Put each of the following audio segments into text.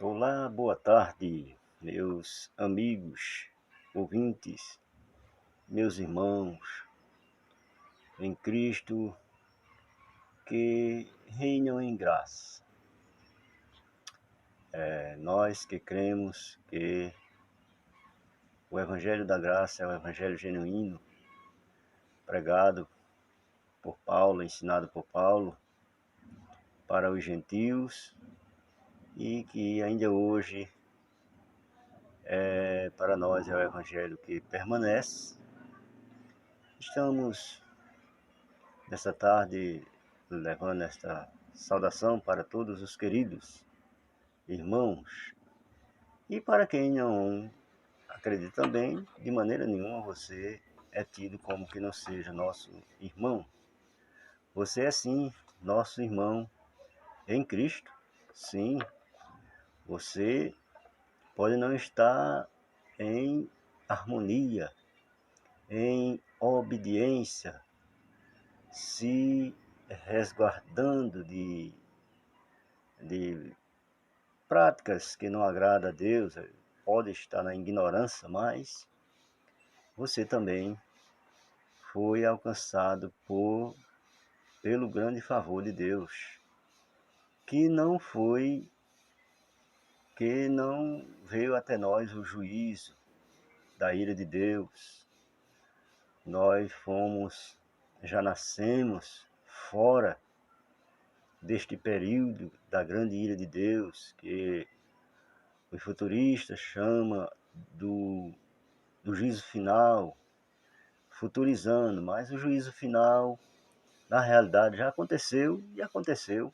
Olá, boa tarde, meus amigos, ouvintes, meus irmãos em Cristo que reinam em graça. Nós que cremos que o Evangelho da Graça é o Evangelho genuíno, pregado por Paulo, ensinado por Paulo para os gentios e que ainda hoje para nós é o Evangelho que permanece. Estamos nesta tarde levando esta saudação para todos os queridos irmãos e para quem não acredita também, de maneira nenhuma você é tido como que não seja nosso irmão. Você é sim nosso irmão em Cristo. Sim, você pode não estar em harmonia, em obediência, se resguardando de práticas que não agradam a Deus, pode estar na ignorância, mas você também foi alcançado pelo grande favor de Deus, que não foi, que não veio até nós o juízo da ira de Deus. Nós já nascemos fora deste período da grande ira de Deus, que os futuristas chamam do juízo final, futurizando, mas o juízo final, na realidade, já aconteceu e aconteceu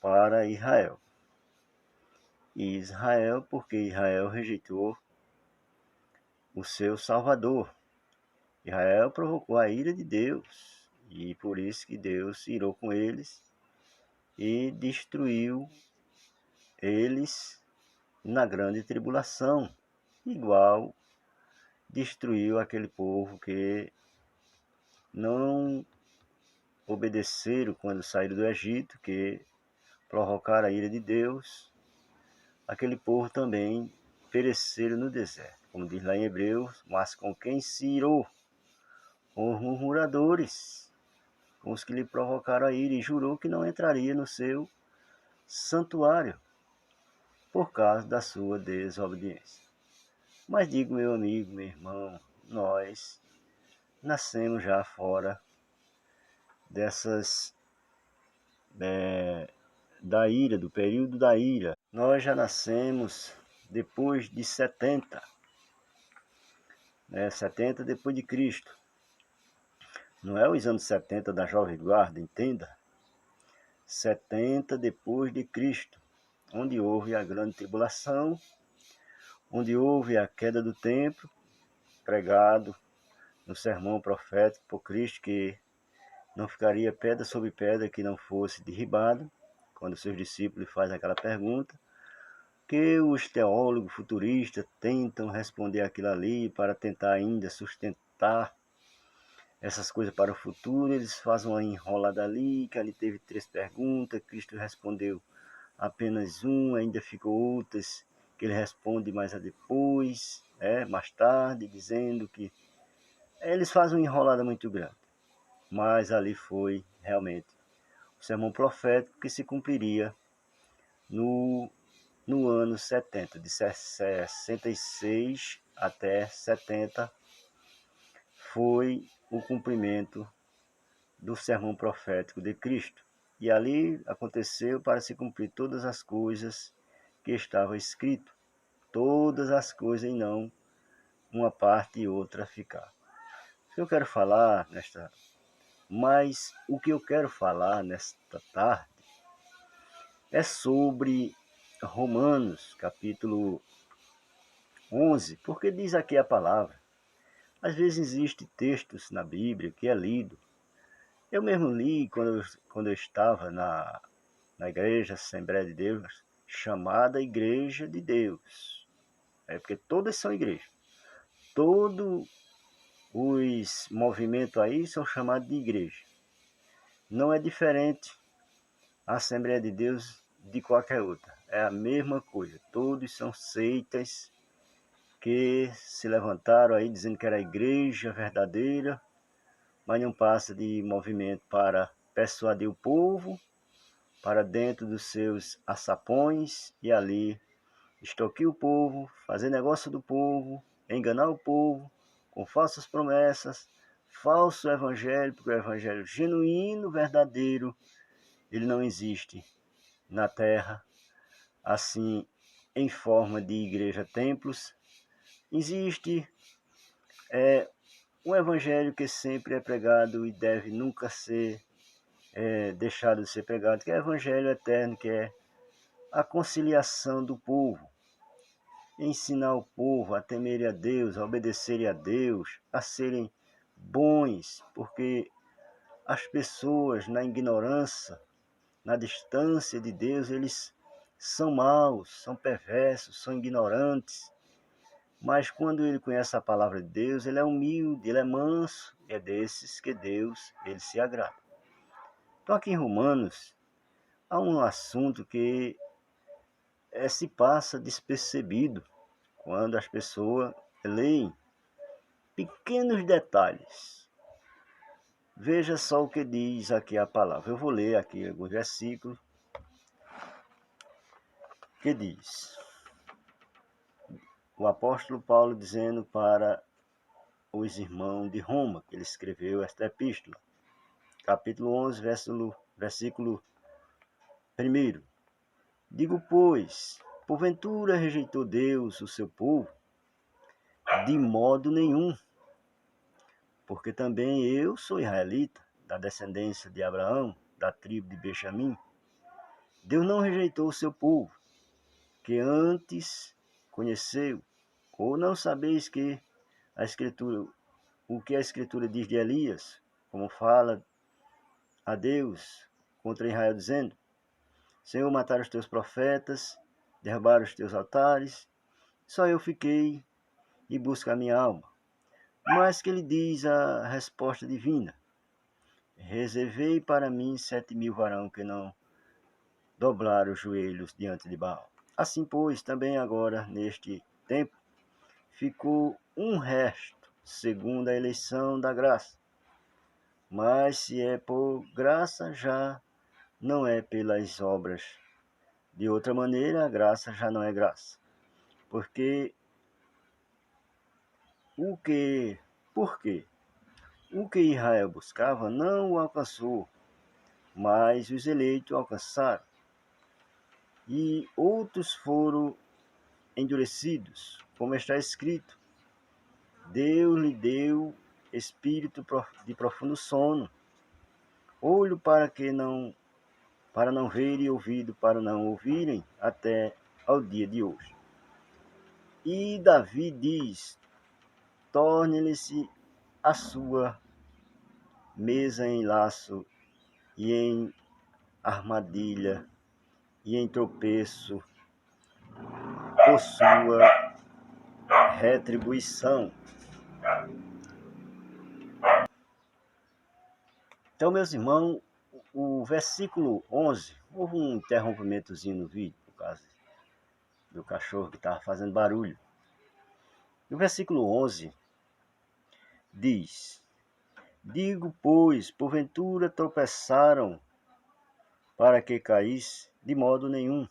para Israel. E Israel, porque Israel rejeitou o seu Salvador. Israel provocou a ira de Deus, e por isso que Deus irou com eles e destruiu eles na grande tribulação, igual destruiu aquele povo que não obedeceram quando saíram do Egito, que provocaram a ira de Deus. Aquele povo também pereceram no deserto, como diz lá em Hebreus, mas com quem se irou? Com os murmuradores, com os que lhe provocaram a ira, e jurou que não entraria no seu santuário por causa da sua desobediência. Mas digo, meu amigo, meu irmão, nós nascemos já fora dessas da ira, do período da ira. Nós já nascemos depois de 70, 70 depois de Cristo. Não é os anos 70 da Jovem Guarda, entenda. 70 depois de Cristo, onde houve a grande tribulação, onde houve a queda do templo, pregado no sermão profético por Cristo, que não ficaria pedra sobre pedra que não fosse derribado, quando seus discípulos fazem aquela pergunta, que os teólogos futuristas tentam responder aquilo ali para tentar ainda sustentar essas coisas para o futuro. Eles fazem uma enrolada ali, que ali teve 3 perguntas, Cristo respondeu apenas uma, ainda ficou outras que ele responde mais a depois, mais tarde, dizendo que eles fazem uma enrolada muito grande. Mas ali foi realmente o sermão profético que se cumpriria no, no ano 70, de 66 até 70, foi o cumprimento do sermão profético de Cristo. E ali aconteceu para se cumprir todas as coisas que estava escrito, todas as coisas e não uma parte e outra ficar. O que eu quero falar mas o que eu quero falar nesta tarde é sobre Romanos, capítulo 11, porque diz aqui a palavra. Às vezes existem textos na Bíblia que é lido. Eu mesmo li quando eu estava na igreja Assembleia de Deus, chamada Igreja de Deus. Porque todas são igrejas. Todos os movimentos aí são chamados de igreja. Não é diferente a Assembleia de Deus de qualquer outra. É a mesma coisa. Todos são seitas que se levantaram aí dizendo que era a igreja verdadeira, mas não passa de movimento para persuadir o povo para dentro dos seus açapões e ali extorquir o povo, fazer negócio do povo, enganar o povo com falsas promessas, falso evangelho, porque o evangelho genuíno, verdadeiro, ele não existe na terra, assim, em forma de igreja-templos. Existe um evangelho que sempre é pregado e deve nunca ser deixado de ser pregado, que é o evangelho eterno, que é a conciliação do povo, ensinar o povo a temerem a Deus, a obedecerem a Deus, a serem bons, porque as pessoas na ignorância, na distância de Deus, eles são maus, são perversos, são ignorantes. Mas quando ele conhece a palavra de Deus, ele é humilde, ele é manso, é desses que Deus ele se agrada. Então aqui em Romanos há um assunto que se passa despercebido quando as pessoas leem pequenos detalhes. Veja só o que diz aqui a palavra. Eu vou ler aqui alguns versículos que diz o apóstolo Paulo dizendo para os irmãos de Roma, que ele escreveu esta epístola, capítulo 11, versículo 1. Digo, pois, porventura rejeitou Deus o seu povo? De modo nenhum, porque também eu sou israelita, da descendência de Abraão, da tribo de Benjamim. Deus não rejeitou o seu povo, que antes conheceu. Ou não sabeis que a Escritura, o que a Escritura diz de Elias, como fala a Deus contra Israel, dizendo: Senhor, mataram os teus profetas, derrubaram os teus altares, só eu fiquei e busco a minha alma. Mas que ele diz a resposta divina: reservei para mim 7.000 varão que não doblaram os joelhos diante de Baal. Assim, pois, também agora, neste tempo, ficou um resto, segundo a eleição da graça. Mas se é por graça, já não é pelas obras. De outra maneira, a graça já não é graça. Porque por quê? O que Israel buscava não o alcançou, mas os eleitos alcançaram. E outros foram endurecidos, como está escrito: Deus lhe deu espírito de profundo sono, olho para não ver e ouvido para não ouvirem, até ao dia de hoje. E Davi diz: torne-lhe-se a sua mesa em laço e em armadilha e em tropeço por sua retribuição. Então, meus irmãos, o versículo 11, houve um interrompimentozinho no vídeo, por causa do cachorro que estava fazendo barulho. O versículo 11 diz: digo, pois, porventura tropeçaram para que caísse? De modo nenhum.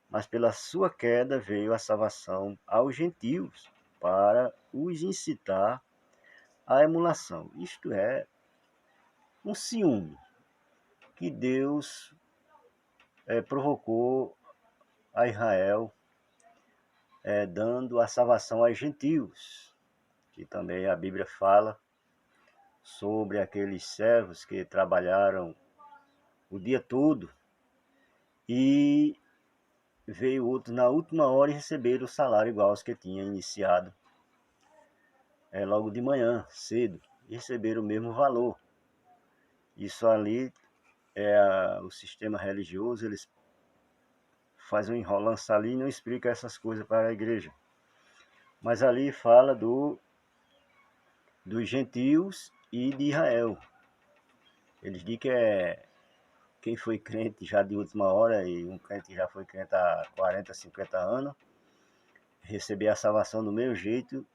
Mas pela sua queda veio a salvação aos gentios, para os incitar à emulação. Isto é, um ciúme que Deus provocou a Israel, dando a salvação aos gentios, que também a Bíblia fala sobre aqueles servos que trabalharam o dia todo e veio outro na última hora e receberam o salário igual aos que tinham iniciado logo de manhã, cedo, e receberam o mesmo valor. Isso ali o sistema religioso, eles fazem um enrolança ali e não explica essas coisas para a igreja. Mas ali fala dos gentios e de Israel. Eles dizem que quem foi crente já de última hora, e um crente que já foi crente há 40, 50 anos, receber a salvação do mesmo jeito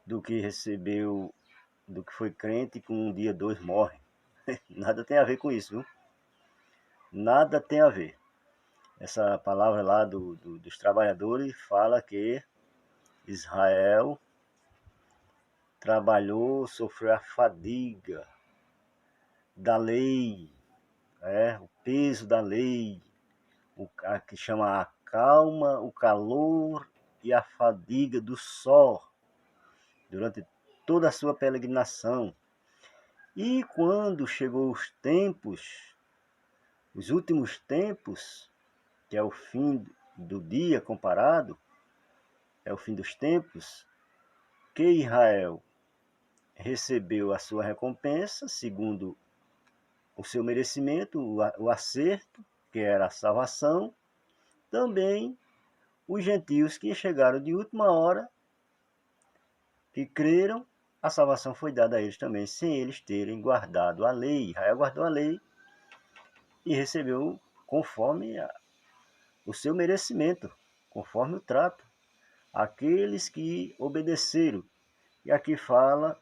do que recebeu, do que foi crente com um dia, dois morre. Nada tem a ver com isso, viu? Nada tem a ver. Essa palavra lá dos trabalhadores fala que Israel trabalhou, sofreu a fadiga da lei, o peso da lei, a que chama a calma, o calor e a fadiga do sol durante toda a sua peregrinação. E quando chegou os tempos, os últimos tempos, que é o fim do dia comparado, é o fim dos tempos, que Israel recebeu a sua recompensa, segundo o seu merecimento, o acerto, que era a salvação, também os gentios que chegaram de última hora, que creram, a salvação foi dada a eles também, sem eles terem guardado a lei. Israel guardou a lei e recebeu conforme o seu merecimento, conforme o trato. Aqueles que obedeceram. E aqui fala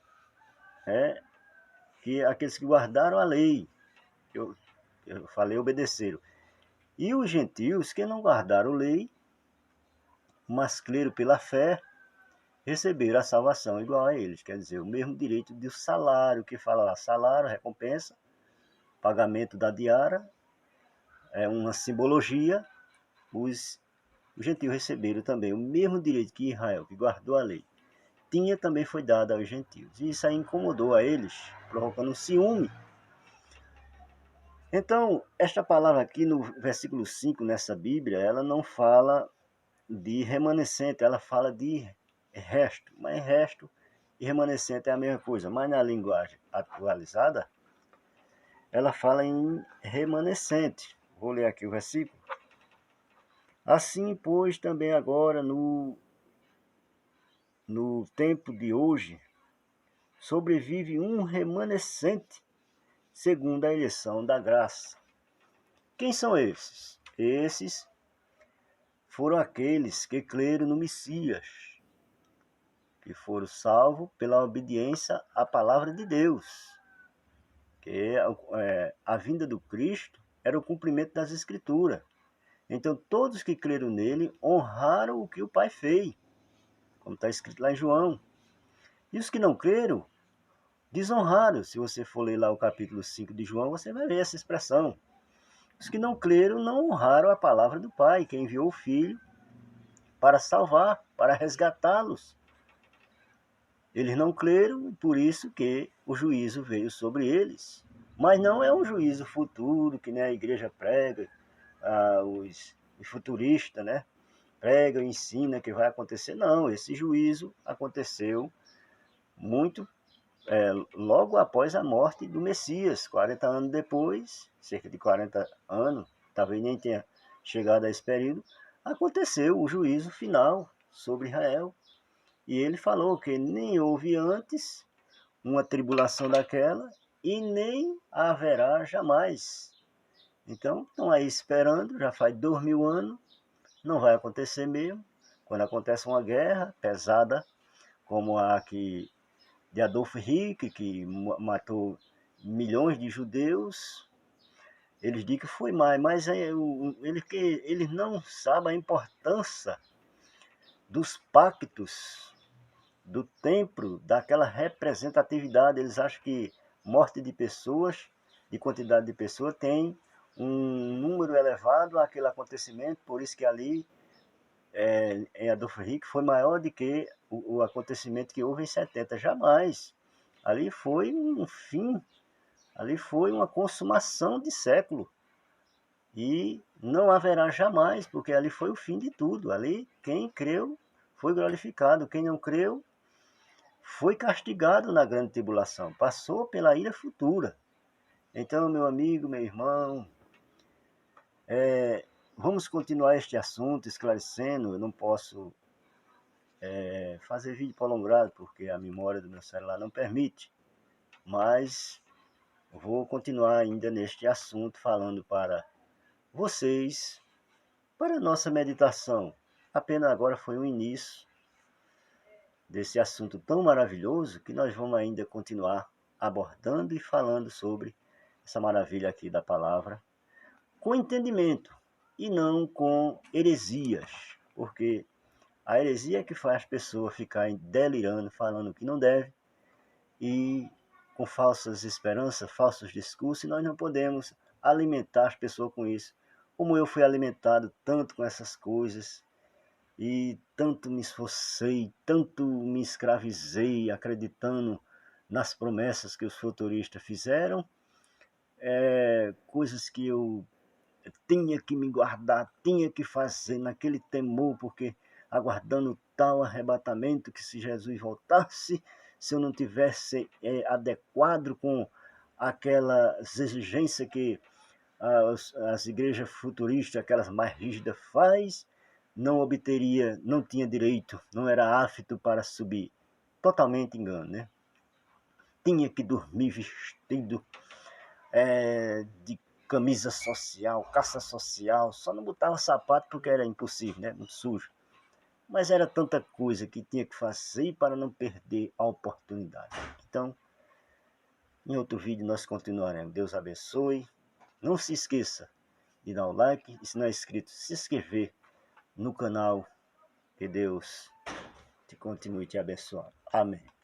que aqueles que guardaram a lei, eu, eu falei obedeceram. E os gentios que não guardaram a lei, mas creram pela fé, receberam a salvação igual a eles. Quer dizer, o mesmo direito do salário, que fala lá, salário, recompensa, pagamento da diária, é uma simbologia. Os gentios receberam também o mesmo direito que Israel, que guardou a lei, tinha, também foi dado aos gentios. E isso aí incomodou a eles, provocando um ciúme. Então, esta palavra aqui no versículo 5, nessa Bíblia, ela não fala de remanescente, ela fala de resto. Mas resto e remanescente é a mesma coisa. Mas na linguagem atualizada, ela fala em remanescente. Vou ler aqui o versículo. Assim, pois, também agora no tempo de hoje, sobrevive um remanescente segundo a eleição da graça. Quem são esses? Esses foram aqueles que creram no Messias, que foram salvos pela obediência à palavra de Deus, que a vinda do Cristo era o cumprimento das Escrituras. Então todos que creram nele honraram o que o Pai fez, como está escrito lá em João. E os que não creram, desonraram. Se você for ler lá o capítulo 5 de João, você vai ver essa expressão. Os que não creram não honraram a palavra do Pai, que enviou o Filho para salvar, para resgatá-los. Eles não creram, por isso que o juízo veio sobre eles. Mas não é um juízo futuro, que nem a igreja prega, os futuristas, né? Prega e ensina que vai acontecer. Não, esse juízo aconteceu muito logo após a morte do Messias, 40 anos depois, cerca de 40 anos, talvez nem tenha chegado a esse período, aconteceu o juízo final sobre Israel. E ele falou que nem houve antes uma tribulação daquela e nem haverá jamais. Então, estão aí esperando, já faz 2000 anos, não vai acontecer mesmo. Quando acontece uma guerra pesada, como a que de Adolf Hitler, que matou milhões de judeus, eles dizem que foi mais, mas eles não sabem a importância dos pactos, do templo, daquela representatividade. Eles acham que morte de pessoas, de quantidade de pessoas, tem um número elevado àquele acontecimento, por isso que ali em Adolfo Hitler foi maior do que o acontecimento que houve em 70. Jamais. Ali foi um fim, ali foi uma consumação de século. E não haverá jamais, porque ali foi o fim de tudo. Ali quem creu foi glorificado, quem não creu foi castigado na grande tribulação, passou pela ira futura. Então, meu amigo, meu irmão, vamos continuar este assunto esclarecendo. Eu não posso fazer vídeo prolongado, porque a memória do meu celular não permite, mas vou continuar ainda neste assunto, falando para vocês, para a nossa meditação. Apenas agora foi o início desse assunto tão maravilhoso que nós vamos ainda continuar abordando e falando sobre essa maravilha aqui da palavra, com entendimento e não com heresias, porque a heresia é que faz as pessoas ficarem delirando, falando o que não deve e com falsas esperanças, falsos discursos, e nós não podemos alimentar as pessoas com isso. Como eu fui alimentado tanto com essas coisas, e tanto me esforcei, tanto me escravizei, acreditando nas promessas que os futuristas fizeram, coisas que eu tinha que me guardar, tinha que fazer naquele temor, porque aguardando tal arrebatamento, que se Jesus voltasse, se eu não tivesse adequado com aquelas exigências que as igrejas futuristas, aquelas mais rígidas, faz, não obteria, não tinha direito, não era apto para subir. Totalmente engano, né? Tinha que dormir vestido de camisa social, calça social, só não botava sapato porque era impossível, né? Muito sujo. Mas era tanta coisa que tinha que fazer para não perder a oportunidade. Então, em outro vídeo nós continuaremos. Deus abençoe. Não se esqueça de dar o like e, se não é inscrito, se inscrever no canal. Que Deus te continue te abençoando. Amém.